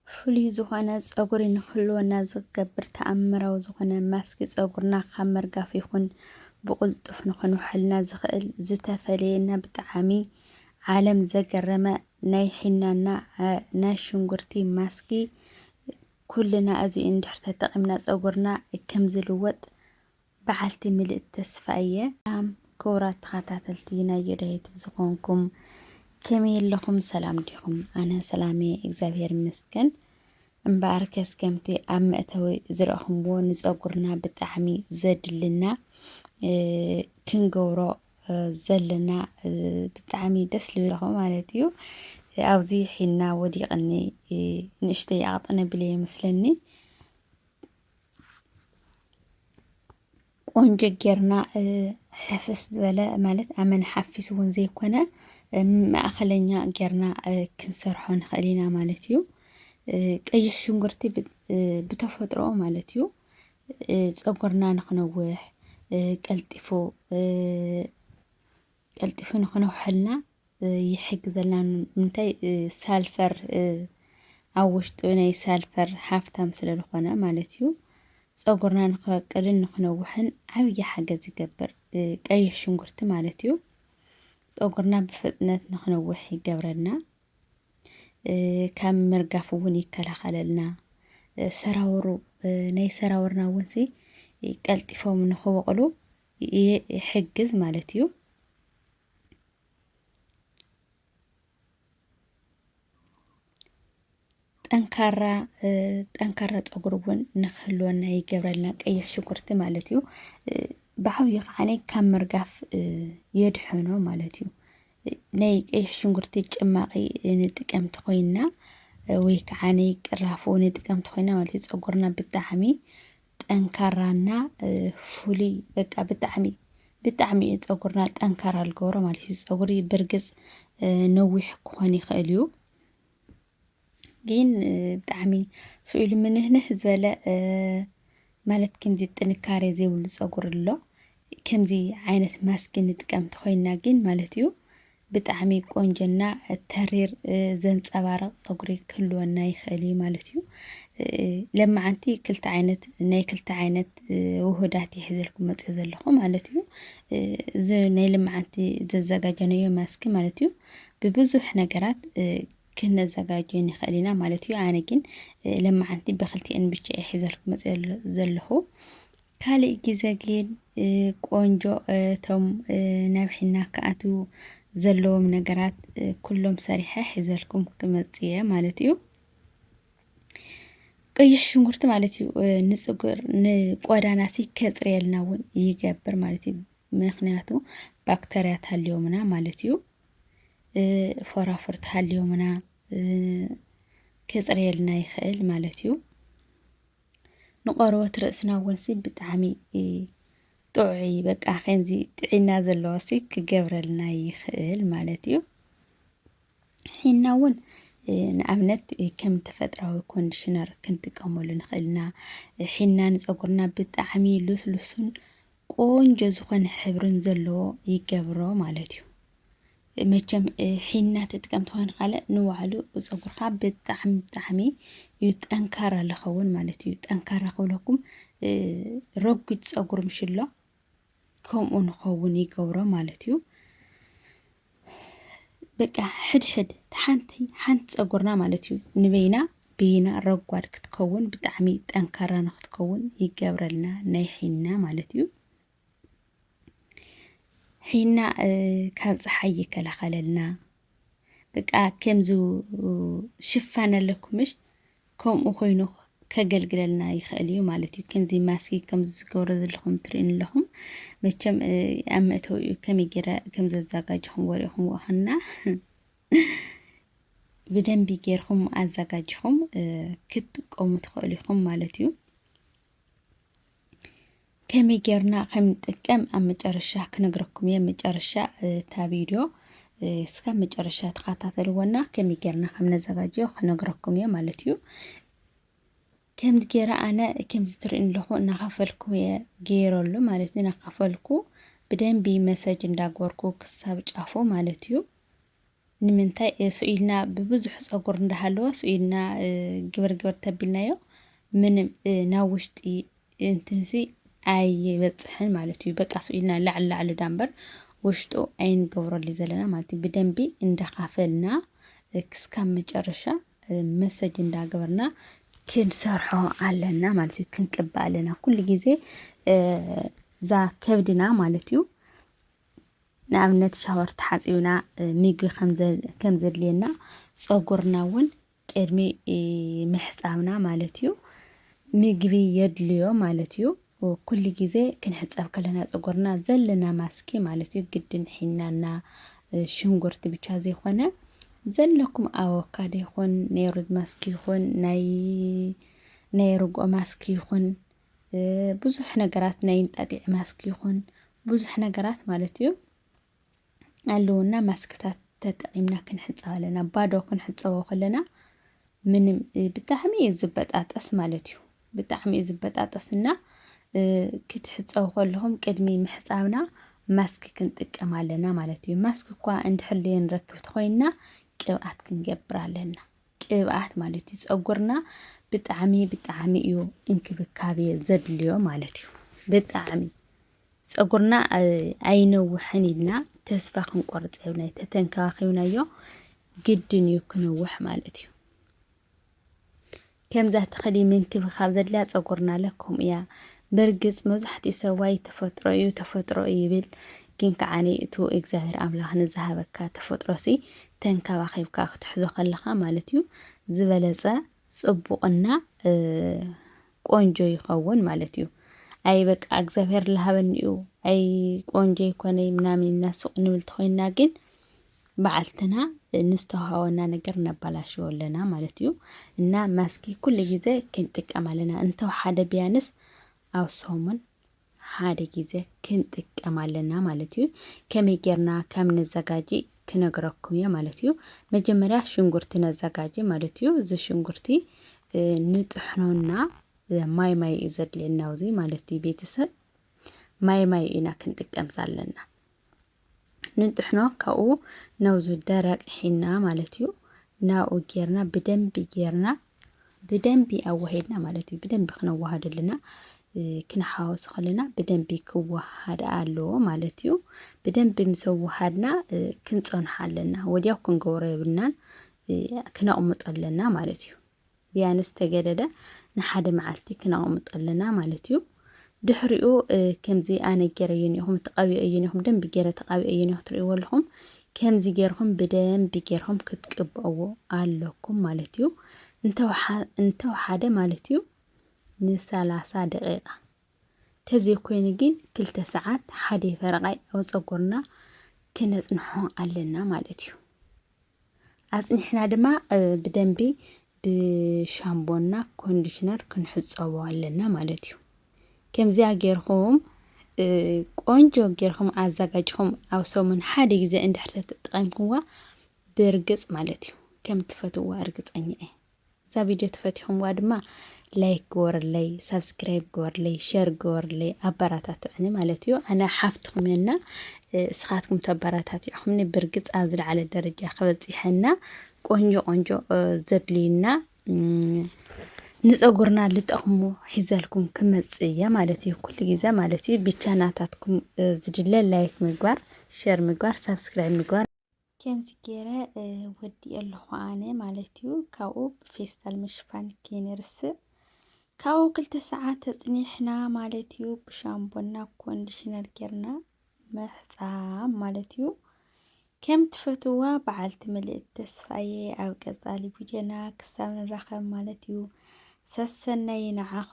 ፍሉይ ዝኾነ ፀጉሪ ንክህልወና ዝገብር ተኣምራዊ ዝኾነ ማስክ ፀጉርና ካብ መርጋፍ ይኹን ብቕልጡፍ ንኽንውሕልና ዝኽእል ዝተፈለየና ብጣዕሚ ዓለም ዘገረመ ናይ ሒናና ናይ ሽንጉርቲ ማስኪ ኩልና እዚኡ እንድሕር ተጠቒምና ፀጉርና ከም ዝልወጥ በዓልቲ ምልእቲ ተስፋ እየ። ክቡራት ተኸታተልቲ ናይ ዮዳሄት ዝኾንኩም ከመይ ኣለኹም? ሰላም ዲኹም? ኣነ ሰላም እየ እግዚአብሔር ይመስገን። እምበኣር ከስከምቲ ኣብ መእተዊ ዝረአኹምዎ ንፀጉርና ብጣዕሚ ዘድልና ክንገብሮ ዘለና ብጣዕሚ ደስ ዝብለኹ ማለት እዩ። ኣብዚ ሒና ወዲቕኒ ንእሽተይ ኣቕጥነ ብለ ይመስለኒ ቆንጆ ጌርና ሕፍስ ዝበለ ማለት ኣመን ሓፊስ እውን ዘይኮነ ማእኸለኛ ጌርና ክንሰርሖ ንኽእል ኢና ማለት እዩ። ቀይሕ ሽንጉርቲ ብተፈጥሮ ማለት እዩ ፀጉርና ንኽነውሕ ቀልጢፉ ንኽነውሐልና ይሕግዘልና። ምንታይ ሳልፈር ኣብ ውሽጡ ናይ ሳልፈር ሃፍታም ስለ ዝኾነ ማለት እዩ። ፀጉርና ንኽበቅልን ንኽነውሕን ዓብይ ሓገዝ ይገብር ቀይሕ ሽንጉርቲ ማለት እዩ። ፀጉርና ብፍጥነት ንኽነውሕ ይገብረልና። ካብ ምርጋፍ እውን ይከላኸለልና። ሰራወሩ ናይ ሰራወርና እውን ቀልጢፎም ንኽበቕሉ ይሕግዝ ማለት እዩ። ጠንካራ ፀጉር እውን ንክህልወና ይገብረልና ቀይሕ ሽንጉርቲ ማለት እዩ። ብዓብዪ ከዓኒ ካብ ምርጋፍ የድሕኖ ማለት እዩ። ናይ ቀይሕ ሽንጉርቲ ጭማቂ ንጥቀምቲ ኮይና ወይ ከዓ ናይ ቅራፉ ንጥቀምቲ ኮይና ማለት እዩ ፀጉርና ብጣዕሚ ጠንካራና ፍሉይ በቃ ብጣዕሚ ፀጉርና ጠንካራ ዝገብሮ ማለት እዩ። ፀጉሪ ብርግፅ ነዊሕ ክኾን ይኽእል እዩ ግን ብጣዕሚ ስኢሉ ምንህንህ ዝበለ ማለት ከምዚ ጥንካሬ ዘይብሉ ፀጉሪ ኣሎ። ከምዚ ዓይነት ማስኪ ንጥቀምቲ ኮይና ግን ማለት እዩ ብጣዕሚ ቆንጆና ተሪር ዘንፀባርቕ ፀጉሪ ክህልወና ይኽእል እዩ ማለት እዩ። ለማዓንቲ ናይ ክልተ ዓይነት ውህዳት እዩ ሒዘልኩም መፅእ ዘለኹ ማለት እዩ። እዚ ናይ ልምዓንቲ ዘዘጋጀነዮ ማስኪ ማለት እዩ ብብዙሕ ነገራት ክነዘጋጆ ንኽእል ኢና ማለት እዩ። ኣነ ግን ለማዓንቲ ብክልቲአን ብቻ እየ ሒዘልኩም መፅእ ዘለኹ። ካልእ ግዜ ግን ቆንጆ እቶም ናብ ሒና ክኣትዉ ዘለዎም ነገራት ኩሎም ሰሪሐ ሒዘልኩም ክመፅእ እየ ማለት እዩ። ቀይሕ ሽንጉርቲ ማለት እዩ ንፀጉር ንቆዳና ከፅርየልና እውን ይገብር ማለት እዩ። ምክንያቱ ባክተርያ ተሃልዮምና ማለት እዩ ፎራፎር ተሃልዮምና ከፅርየልና ይኽእል ማለት እዩ። ንቆርበት ርእስና እውን ብጣዕሚ ጥዑይ በቃ ከምዚ ጥዒና ዘለዎ ክገብረልና ይኽእል ማለት እዩ። ሒና እውን ንኣብነት ከም ተፈጥራዊ ኮንዲሽነር ክንጥቀመሉ ንኽእል ኢና። ሒና ንፀጉርና ብጣዕሚ ልስሉስን ቆንጆ ዝኾነ ሕብርን ዘለዎ ይገብሮ ማለት እዩ። መቸም ሒና ተጥቀምቲ ኮይንካ ካለ ንባዕሉ ፀጉርካ ብጣዕሚ እዩ ጠንካራ ዝኸውን ማለት እዩ። ጠንካራ ክብለኩም ረጒድ ፀጉር ምሽሎ ከምኡ ንኸውን ይገብሮ ማለት እዩ። በቃ ሕድሕድ ሓንቲ ፀጉርና ማለት እዩ ንበይና ረጓድ ክትከውን ብጣዕሚ ጠንካራ ንክትከውን ይገብረልና ናይ ሒና ማለት እዩ። ሒና ካብ ፀሓይ ይከላኸለልና። በቃ ከምዚ ሽፋን ኣለኩምሽ ከምኡ ኮይኑ ከገልግለልና ይኽእል እዩ ማለት እዩ። ከምዚ ማስኪ ከምዚ ዝገብሮ ዘለኹም ትሪእን ኣለኹም መቸም ኣብ መእተዊኡ ከመይ ገይረ ከም ዘዘጋጀኹም ወሪእኹምዎ ኸና ብደንቢ ጌርኩም ኣዘጋጅኹም ክትጥቀሙ ትኽእሉ ኢኹም ማለት እዩ። ከመይ ጌርና ከም ንጥቀም ኣብ መጨረሻ ክነግረኩም እየ። መጨረሻ እታ ቪድዮ እስካብ መጨረሻ ተኸታተልዎና ከመይ ጌርና ከም ነዘጋጀዮ ክነግረኩም እየ ማለት እዩ። ከምዚ ጌረ ኣነ ከምዚ ትሪእን ኣለኹ እናኸፈልኩ እየ ገይረሉ ማለት እዩ። እናኸፈልኩ ብደንቢ መሰጅ እንዳገበርኩ ክሳብ ጫፉ ማለት እዩ ንምንታይ ስኢልና ብብዙሕ ፀጉር እንዳሃለዎ ስኢልና ግብር ተቢልናዮ ምንም ናብ ውሽጢ እንትንሲ ኣይበፅሕን ማለት እዩ። በቃ ስኢልና ላዕሊ ዳንበር ውሽጡ ኣይንገብረሉ ዘለና ማለት እዩ። ብደንቢ እንዳኻፈልና ክስካብ መጨረሻ መሰጅ እንዳገበርና ክንሰርሖ ኣለና ማለት እዩ። ክንቅባእ ኣለና ኩሉ ግዜ እዛ ከብድና ማለት እዩ። ንኣብነት ሻወር ተሓፂብና ምግቢ ከም ዘድልየና ፀጉርና እውን ቅድሚ ምሕፃብና ማለት እዩ ምግቢ የድልዮ ማለት እዩ። ኩሉ ግዜ ክንሕፀብ ከለና ፀጉርና ዘለና ማስኪ ማለት እዩ ግድን ሒናና ሽንጉርቲ ብቻ ዘይኮነ ዘለኩም ኣቮካዶ ይኹን ናይ ሩዝ ማስኪ ይኹን ናይ ርግኦ ማስኪ ይኹን ብዙሕ ነገራት ናይ እንጣጢዕ ማስኪ ይኹን ብዙሕ ነገራት ማለት እዩ ኣለውና ማስክታት ተጠቒምና ክንሕፀብ ኣለና። ባዶ ክንሕፀቦ ከለና ምንም ብጣዕሚ እዩ ዝበጣጠስ ማለት እዩ። ብጣዕሚ እዩ ዝበጣጠስና ክትሕፀቡ ከለኹም ቅድሚ ምሕፃብና ማስክ ክንጥቀም ኣለና ማለት እዩ። ማስክ እኳ እንድሕር ዘይንረክብ ተኾይንና ቅብኣት ክንገብር ኣለና። ቅብኣት ማለት እዩ ፀጉርና ብጣዕሚ እዩ እንክብካቤ ዘድልዮ ማለት እዩ። ብጣዕሚ ፀጉርና ኣይነውሕን ኢልና ተስፋ ክንቆርፅ የብልና ተተንከባኺብናዮ ግድን እዩ ክነውሕ ማለት እዩ። ከምዛ ተኸዲ ምንክብኻብ ዘድልያ ፀጉርና ለከም እያ። በርግፅ መብዛሕትኡ ሰብ ዋይ ተፈጥሮ እዩ ይብል፣ ግን ከዓኒ እቲ እግዚኣብሔር ኣምላኽ ንዝሃበካ ተፈጥሮሲ ተንከባኺብካ ክትሕዞ ከለኻ ማለት እዩ ዝበለፀ ፅቡቕና ቆንጆ ይኸውን ማለት እዩ። ኣይ በቃ እግዚኣብሔር ዝሃበኒ እዩ ኣይ ቆንጆ ይኮነይ ምናምን ኢልና ሱቕ ንብል ተኾይንና ግን ባዓልትና ንዝተዋሃበና ነገር ነባላሽዎ ኣለና ማለት እዩ። እና ማስኪ ኩሉ ግዜ ክንጥቀም ኣለና። እንተወሓደ ቢያንስ ኣብ ሰሙን ሓደ ግዜ ክንጥቀም ኣለና ማለት እዩ። ከመይ ጌርና ከም ነዘጋጂ ክነግረኩም እየ ማለት እዩ። መጀመርያ ሽንጉርቲ ነዘጋጂ ማለት እዩ። እዚ ሽንጉርቲ ንጥሕኖና ማይ እዩ ዘድልየና ኣብዚ ማለት እዩ። ቤተሰብ ማይ ኢና ክንጥቀም ኣለና። ንጥሕኖ ካብኡ ናብዚ ደረቅ ሒና ማለት እዩ ናብኡ ጌርና ብደንቢ ኣዋሂድና ማለት እዩ። ብደንቢ ክነዋሃዶ ኣለና ክነሓወሶ ከለና ብደንቢ ክወሃድ ኣለዎ ማለት እዩ። ብደንቢ ምስ ኣዋሃድና ክንፀንሖ ኣለና። ወዲያው ክንገብሮ የብልናን ክነቕምጦ ኣለና ማለት እዩ። ቢያንስ ተገደደ ንሓደ መዓልቲ ክነቕምጦ ኣለና ማለት እዩ። ድሕሪኡ ከምዚ ኣነ ገይረዮ ነይኹም ተቐቢአዮ ነይኹም ደንቢ ገይረ ተቐቢአዮ ነይኹም ትሪእዎ ኣለኹም። ከምዚ ጌርኩም ብደንቢ ጌርኩም ክትቅብእዎ ኣለኩም ማለት እዩ። እንተወሓደ ማለት እዩ ን30 ደቂቓ ተዘይኮይኑ ግን 2 ሰዓት ሓደ ፈረቓይ ኣብ ፀጉርና ክነፅንሖ ኣለና ማለት እዩ። ኣፅኒሕና ድማ ብደንቢ ብሻምቦና ኮንዲሽነር ክንሕፀቦ ኣለና ማለት እዩ። ከምዚያ ጌርኩም ቆንጆ ጌርኩም ኣዘጋጅኩም ኣብ ሰሙን ሓደ ግዜ እንድሕር ተጠቒምኩምዋ ብርግፅ ማለት እዩ ከም ትፈትዋ እርግፀኛ እየ። እዛ ቪድዮ ተፈቲኹምዋ ድማ ላይክ ግበረለይ፣ ሰብስክራይብ ግበረለይ፣ ሸር ግበረለይ ኣበራታትዑኒ ማለት እዩ። ኣነ ሓፍትኩም እየና እስኻትኩም ተበራታትዑኹምኒ ብርግፅ ኣብ ዝለዓለ ደረጃ ክበፂሐና ቆንጆ ዘድልዩና ንፀጉርና ልጠቕሙ ሒዘልኩም ክመፅእ እየ ማለት እዩ። ኩሉ ግዜ ማለት እዩ ብቻ ናታትኩም ዝድለ ላይክ ምግባር፣ ሸር ምግባር፣ ሰብስክራይብ ምግባር ከምዚ ገይረ ወዲእ ኣለኹ ኣነ ማለት እዩ። ካብኡ ብፌስታል ምሽፋን ከይንርስዕ ካብኡ 2 ሰዓት ተፅኒሕና ማለት እዩ ብሻምቦና ኮንዲሽነር ጌርና ምሕፃብ ማለት እዩ። ከም ትፈትዋ በዓልቲ ምልእቲ ተስፋየ ኣብ ቀፃሊ ቪድዮና ክሳብ ንራኸብ ማለት እዩ። ሰሰናይ ንዓኹ